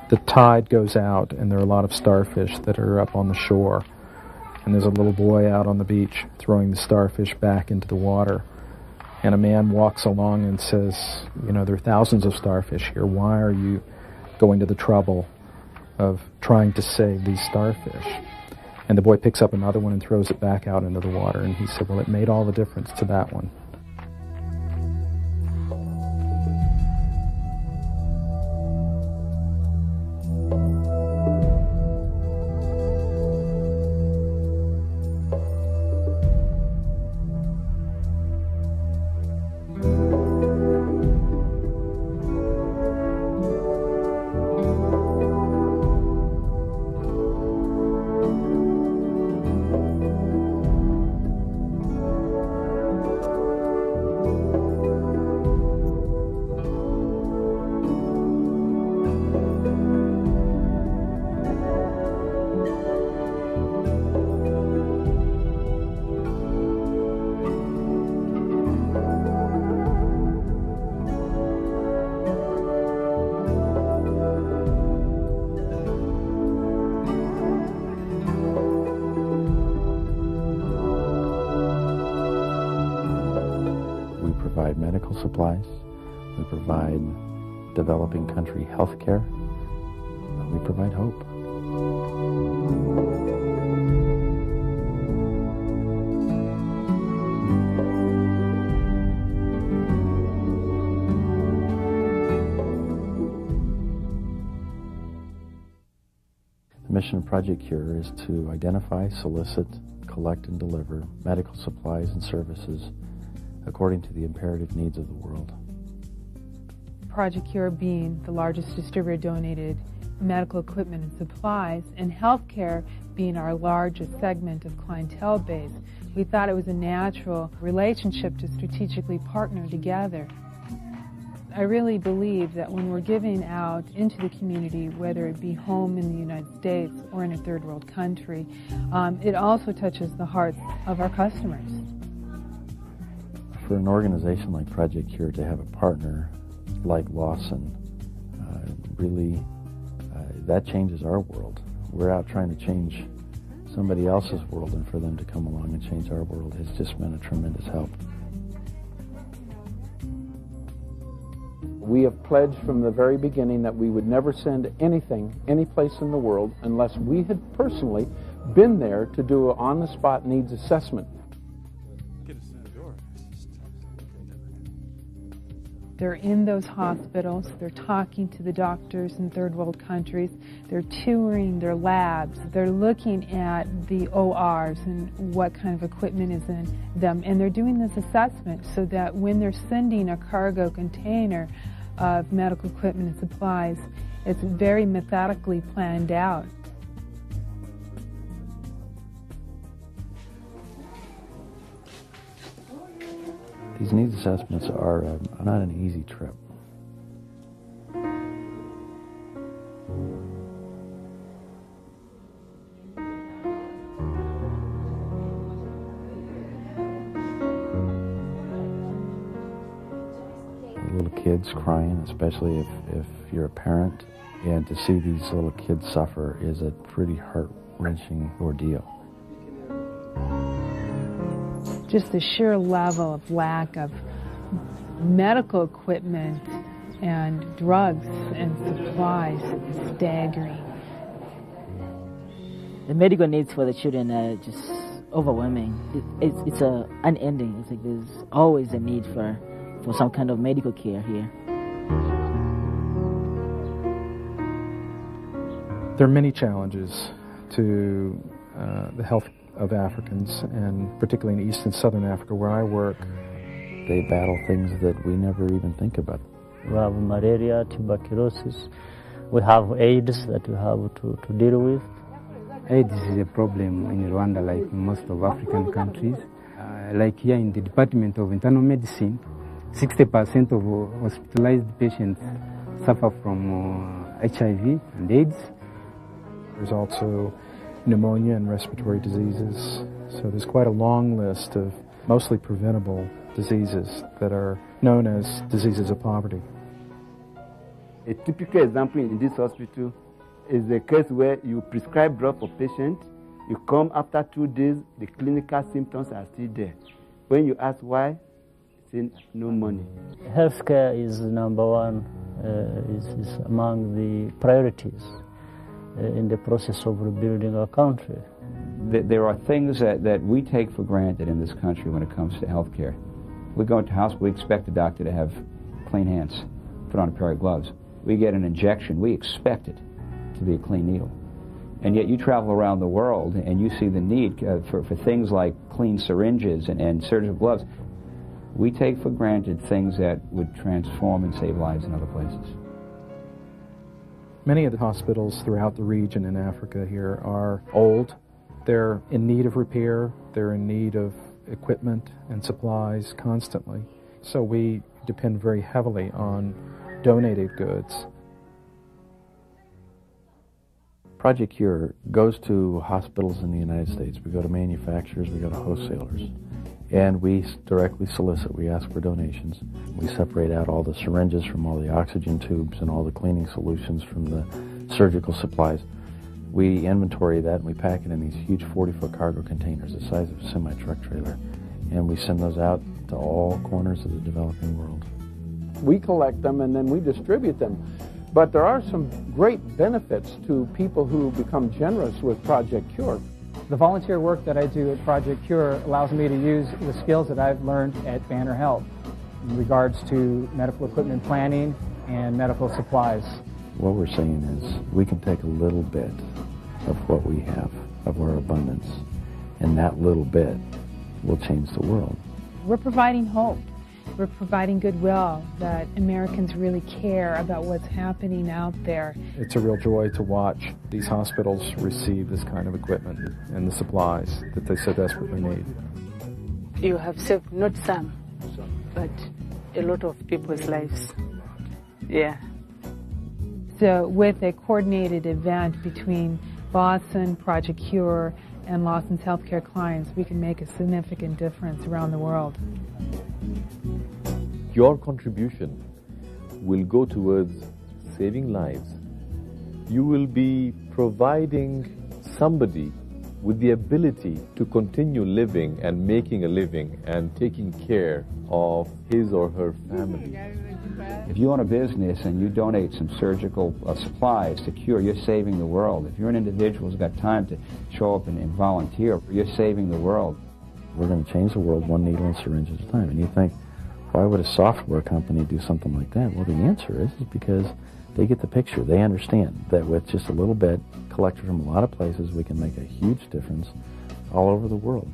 the tide goes out and there are a lot of starfish that are up on the shore. And there's a little boy out on the beach throwing the starfish back into the water. And a man walks along and says, you know, there are thousands of starfish here. Why are you going to the trouble of trying to save these starfish? And the boy picks up another one and throws it back out into the water. And he said, well, it made all the difference to that one. We provide medical supplies, we provide developing country health care, we provide hope. The mission of Project C.U.R.E. is to identify, solicit, collect, and deliver medical supplies and services according to the imperative needs of the world. Project C.U.R.E. being the largest distributor of donated medical equipment and supplies, and healthcare being our largest segment of clientele base, we thought it was a natural relationship to strategically partner together. I really believe that when we're giving out into the community, whether it be home in the United States or in a third world country, it also touches the hearts of our customers. For an organization like Project C.U.R.E. to have a partner like Lawson, really, that changes our world. We're out trying to change somebody else's world, and for them to come along and change our world has just been a tremendous help. We have pledged from the very beginning that we would never send anything any place in the world unless we had personally been there to do an on-the-spot needs assessment. They're in those hospitals, they're talking to the doctors in third world countries, they're touring their labs, they're looking at the ORs and what kind of equipment is in them, and they're doing this assessment so that when they're sending a cargo container of medical equipment and supplies, it's very methodically planned out. These needs assessments are not an easy trip. Little kids crying, especially if you're a parent, and to see these little kids suffer is a pretty heart-wrenching ordeal. Just the sheer level of lack of medical equipment and drugs and supplies is staggering. The medical needs for the children are just overwhelming. It's unending. It's like there's always a need for some kind of medical care here. There are many challenges to the health of Africans, and particularly in East and Southern Africa where I work. They battle things that we never even think about. We have malaria, tuberculosis, we have AIDS that we have to deal with. AIDS is a problem in Rwanda like most of African countries. Like here in the Department of Internal Medicine, 60% of hospitalized patients suffer from HIV and AIDS. There's also pneumonia and respiratory diseases. So there's quite a long list of mostly preventable diseases that are known as diseases of poverty. A typical example in this hospital is the case where you prescribe drug for patient, you come after 2 days, the clinical symptoms are still there. When you ask why, say no money. Healthcare is number one, is among the priorities in the process of rebuilding our country. There are things that we take for granted in this country when it comes to healthcare. We go into hospital, we expect the doctor to have clean hands, put on a pair of gloves. We get an injection, we expect it to be a clean needle. And yet you travel around the world and you see the need for things like clean syringes and surgical gloves. We take for granted things that would transform and save lives in other places. Many of the hospitals throughout the region in Africa here are old. They're in need of repair. They're in need of equipment and supplies constantly. So we depend very heavily on donated goods. Project C.U.R.E. goes to hospitals in the United States. We go to manufacturers, we go to wholesalers, and we directly solicit. We ask for donations. We separate out all the syringes from all the oxygen tubes and all the cleaning solutions from the surgical supplies. We inventory that and we pack it in these huge 40-foot cargo containers the size of a semi-truck trailer, and we send those out to all corners of the developing world. We collect them and then we distribute them. But there are some great benefits to people who become generous with Project C.U.R.E. The volunteer work that I do at Project C.U.R.E. allows me to use the skills that I've learned at Banner Health in regards to medical equipment planning and medical supplies. What we're saying is we can take a little bit of what we have, of our abundance, and that little bit will change the world. We're providing hope. We're providing goodwill that Americans really care about what's happening out there. It's a real joy to watch these hospitals receive this kind of equipment and the supplies that they so desperately need. You have saved not some, but a lot of people's lives. Yeah. So with a coordinated event between Lawson, Project C.U.R.E., and Lawson's healthcare clients, we can make a significant difference around the world. Your contribution will go towards saving lives. You will be providing somebody with the ability to continue living and making a living and taking care of his or her family. If you own a business and you donate some surgical supplies to C.U.R.E., you're saving the world. If you're an individual who's got time to show up and volunteer, you're saving the world. We're going to change the world one needle and syringe at a time. And you think, why would a software company do something like that? Well, the answer is because they get the picture. They understand that with just a little bit collected from a lot of places, we can make a huge difference all over the world.